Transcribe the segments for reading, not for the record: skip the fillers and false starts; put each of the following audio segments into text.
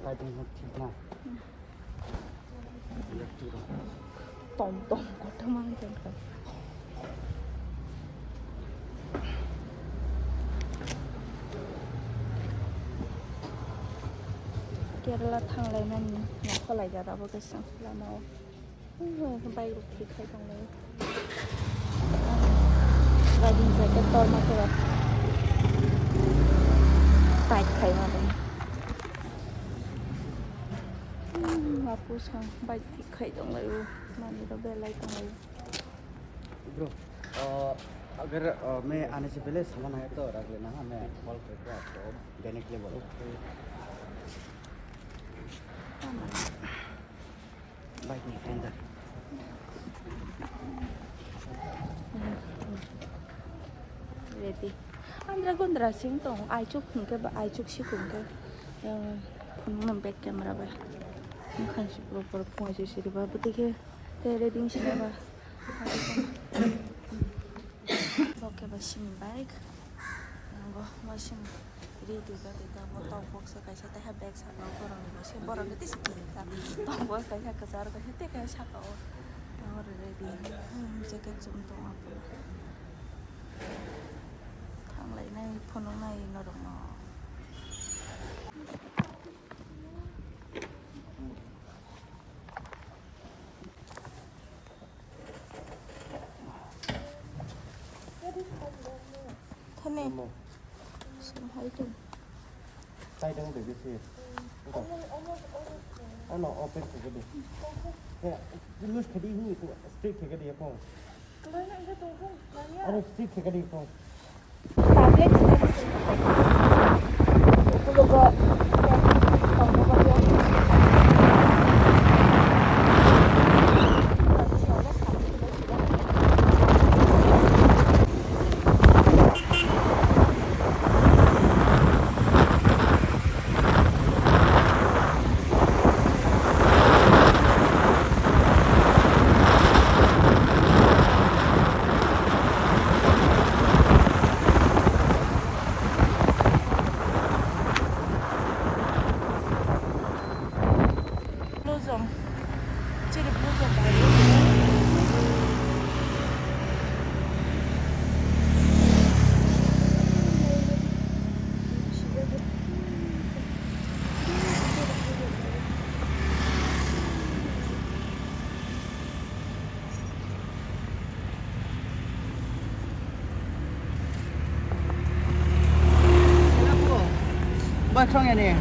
fighting with ठीक ना 똥똥 고통만 된다. केरला थांलायनानै न'खौलाय जादाबो गोसों लामायाव बाइक रुखिखाय थांलाय राइडिं जेकेट तलमाफोरा टाइटखाय मादों मापुसां बाइक थिखाय दंलायो मानिबा बेलाय दंलायो ब्रो अगर मैं आने से पहले सामान आया तो रख लेना हाँ मैं कॉल करके आपको देने के लिए बोलो बाइक नहीं के अंदर ready andra gondra sing tong aichuk khungke ba aichuk si khungke phun back camera ba khan si proper phone si si ba butike te reading si ba oke ba sim bike ngo machine ready ba ta mo tong box ka sa ta ha bag sa ba borang ba se borang ti si ta tong box ka sa ka sar ka te ka sa ka और ready jacket zum tong apa lại này phone này nó được mà thân này xem hay chưa tay đang để cái gì anh nó open cái gì nè cái lướt cái đi như tụi street cái đi không anh street cái đi không tablet itu juga jadi blue zone baru Bác xong nhà nè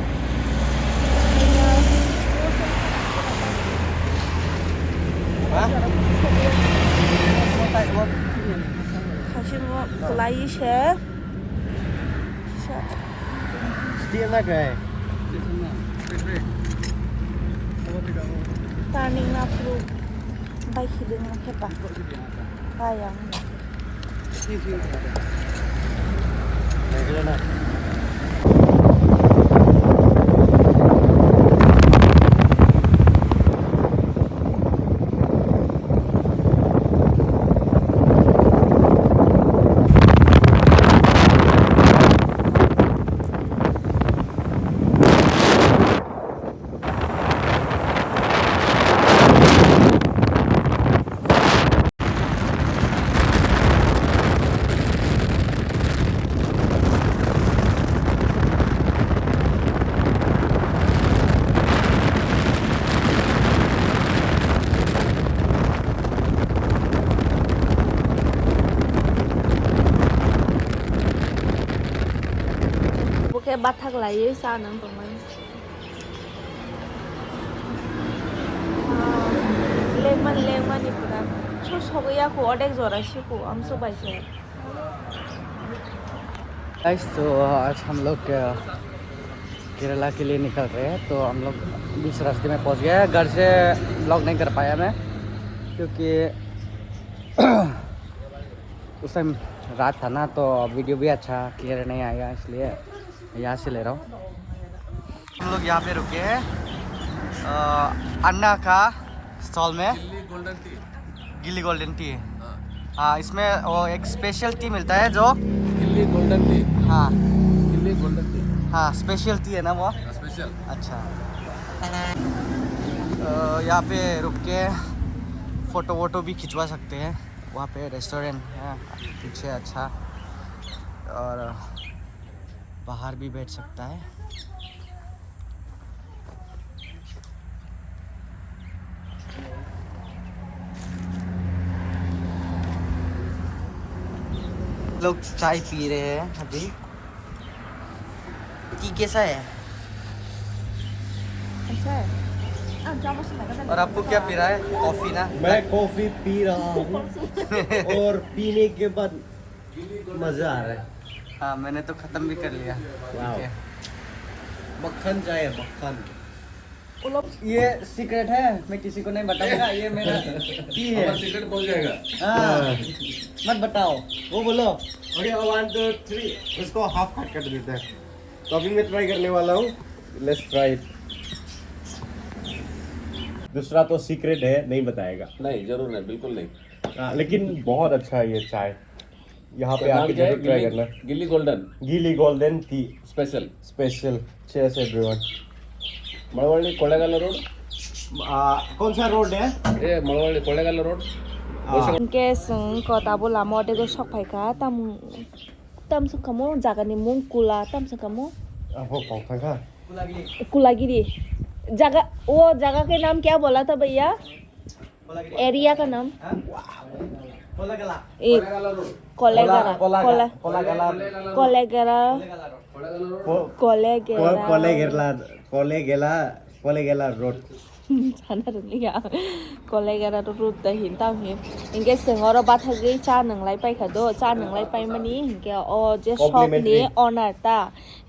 다시 뭐 글라이셔 Steam na kaya turning na pro bike hidden na kepa sayang Nagila na kayak batak lah ya sana teman lemon itu kan so soalnya aku ada zora sih aku am so baca guys तो आज हम लोग केरला के लिए निकल रहे हैं तो हम लोग बीच रास्ते में पहुंच गए घर से ब्लॉग नहीं कर पाया मैं क्योंकि उस टाइम रात था ना तो वीडियो भी अच्छा क्लियर नहीं आया इसलिए यहाँ से ले रहा हूँ हम लोग यहाँ पे रुके हैं अन्ना का स्टॉल में गिल्ली गोल्डन टी हाँ इसमें वो एक स्पेशल टी मिलता है जो गिल्ली गोल्डन टी हाँ गिल्ली गोल्डन टी हाँ स्पेशल टी है ना वो स्पेशल स्पेशल। अच्छा यहाँ पे रुक के फ़ोटो वोटो भी खिंचवा सकते हैं। वहाँ पे रेस्टोरेंट है पीछे अच्छा, और बाहर भी बैठ सकता है। लोग चाय पी रहे हैं अभी। टी कैसा है? अच्छा है। और आपको क्या पी रहा है? कॉफ़ी ना? मैं कॉफी पी रहा हूँ और पीने के बाद मजा आ रहा है। हाँ मैंने तो ख़त्म भी कर लिया। वाह। ठीक है। मक्खन चाय है, मक्खन। ये सीक्रेट है, मैं किसी को नहीं बताऊंगा। ये मेरा टी है। सीक्रेट बोल जाएगा। हाँ मत बताओ, वो बोलो। ओके 1 2 3 उसको हाफ कट कर देते हैं। तो अभी मैं ट्राई करने वाला हूँ। Let's try it. दूसरा तो सीक्रेट है, नहीं बताएगा। नहीं जरूर नहीं, बिल्कुल नहीं। लेकिन बहुत अच्छा है ये चाय। यहाँ पे क्या नाम आके क्या है? जरूर ट्राई करना। गिल्ली गोल्डन गीली golden tea special. Special. Cheers everyone. Malavalli Kollegal road. कौन सा रोड है? ए Malavalli Kollegal road. Ke sung ko tabo la mo de go sok pai ka tam sung kamu jaga ni mung kula tam sung kamu वो कौन सा का? कुलागिरी जगह वो जगह के नाम क्या बोला था भैया? एरिया का नाम एक कोलेगरा कोलेगरा कोलेगरा कोलेगेला रोड। जाना रोलिया कोलेगरा रूट द हिंता हिं इनके सिंगरो बात हगे चा नंगलाई पाई खदो चा नंगलाई पाई मनी इनके ओ जे शॉप नि ओनर ता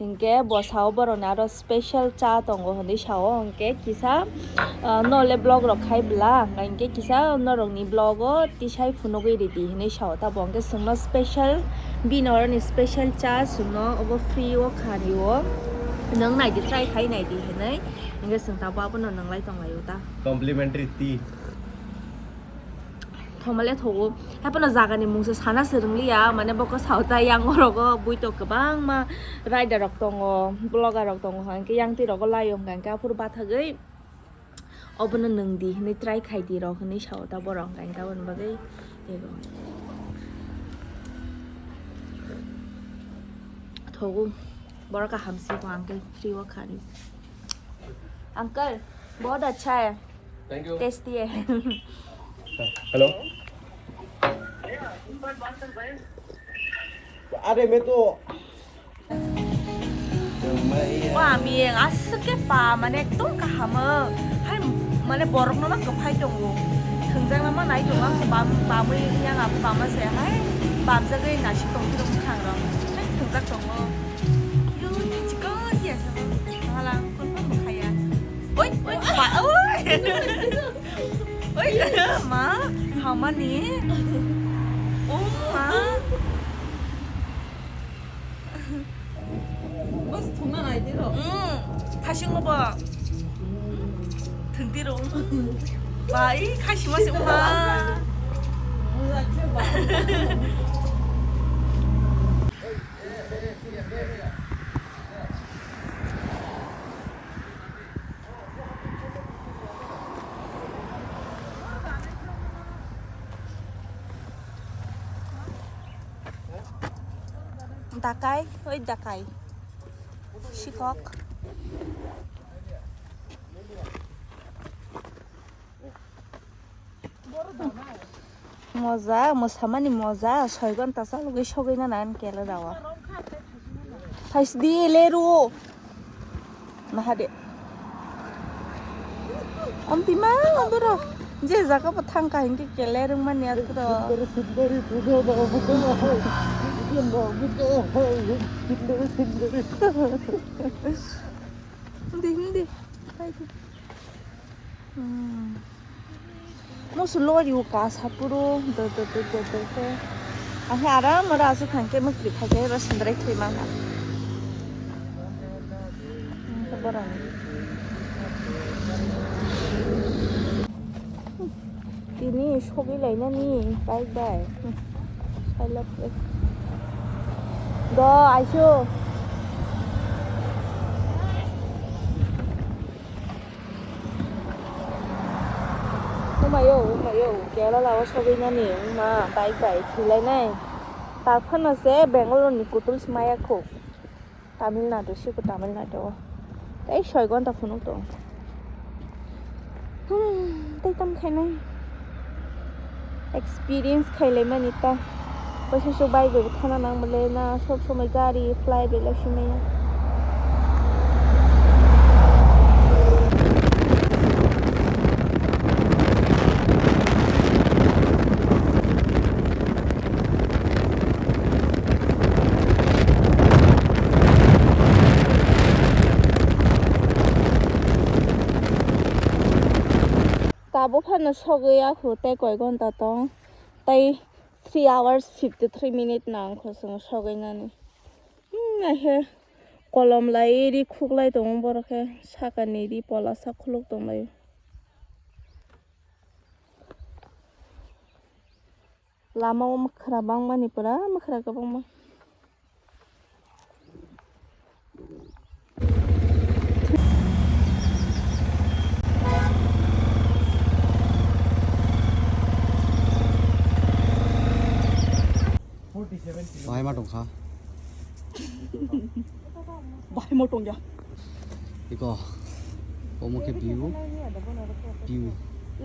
इनके बसाओ बरोना रो स्पेशल चा तंगो हंदी शाओ इनके किसा नले ब्लॉग रखाई ब्ला इनके किसा नरंगनी ब्लॉगो तिसाई फुनो गई रेडी हने शाओ ता बंके सुनो स्पेशल बिनर नि स्पेशल चा सुनो ओबो फ्री ओ खारियो नंग नाइदि ट्राई खाई नाइदि हने इनके संता बाबो नंगलाई तंगायो ता कॉम्प्लीमेंट्री टी। थमले थोगो हापन जागानि मुंसे साना सोंलिया माने बको सावता यांग रगो बुइतो गोबां मा राइडार रक दङ ब्लगार रक दङ हांके यांगति रगो लायम गांका फुर बाथागै अबन नंगदि हने ट्राई खाइदि रक हने सावता बरं गांका वन बगै एगो थोगो बरका हमसी को अंकल फ्री वो खानी अंकल बहुत अच्छा है थैंक यू। टेस्टी है हेलो। अरे मैं तो Wah, mieng asik ke pa, mana itu kahama, hai mana borok nama kepai donggu, tenjang nama naik donggu, bamu yang apa bamu saya hai, bam jaga nasi donggu donggu kangrong, hai tenjang donggu, yo jika dia sama, halang pun pun kaya, oi pa, oi ma, hama ni, oh ma. 장난 아니더라. 다시 먹어봐. 등 뒤로. 와이 가시 마시 엄마. 몰라 제발. Dakai, oi dakai. Shikok. Moza, mosamani moza, soigon tasa lugi shogoi na nan kela dawa. Thais di leru. Nahade. Om timang ambiro. Je jaga patang ka hingi kele rung man ya kro. Hindi. Musu lori uka sapuro do. Ahe aram marasu khanke mukli khage rasundrai khimana. Barang. Ini shogi laina ni bye. I love it. Go, Aishu. umayo kela lawa sobi nani uma bike thilai nai tak phana se Bangalore ni kutul smaya ko Tamil Nadu siku Tamil Nadu tai 6 ঘন্টা phone to tai tam khai nai experience khailai manita paisa so bike be thana nang male na sob somai gari fly be la shimaya Tabo phana sogaya khote koi gonta to tai 3 hours 53 minutes nang khosong sogai nani he kolom lai ri khuklai dong borokhe sakani ri pola sa khuluk dong lai lama makhra bang mani pura makhra ka bang ma Bahai ma tong kha. bahai motong ya Iko. Omo ke view. View.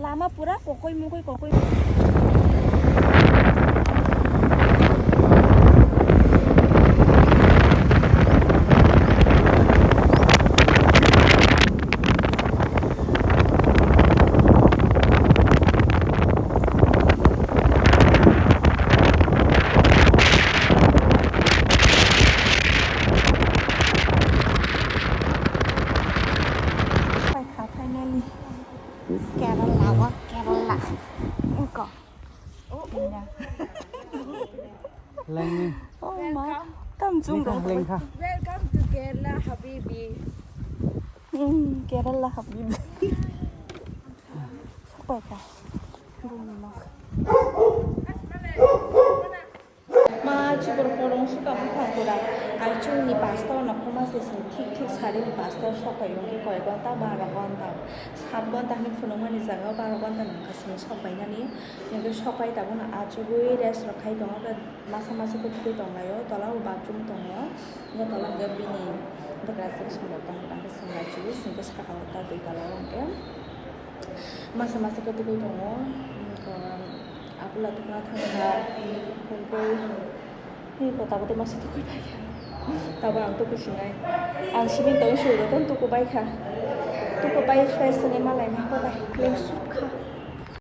lama pura kokoi kokoi Kerala engkau Leng ni. oh ma Tanjung dong Leng kha. Welcome to Kerala, Habibi. Kerala habibi apa ka ma chibur porong suka phapura aichung ni pasta na phoma se thik sari ni pasta sopai yongke koi gonta 12 ঘন্টা 7 ঘন্টা ni phunoma ni jaga 12 ঘন্টা na kasing sopai nani yongke sopai tabona achugui rest rakhai dong ga masa ko thoi dong layo tola bathroom dong yo ga tola ga bini bagra section dong ga singa chu singa sakawata doi tala yongke masa ko thoi dong apula tukna thangna hongkoi ni kota kote masih tuku bai kha taba ang tuku sinai ang simin tong shu do ton tuku bai kha tuku bai fresh ni malai na ko bai leng sup kha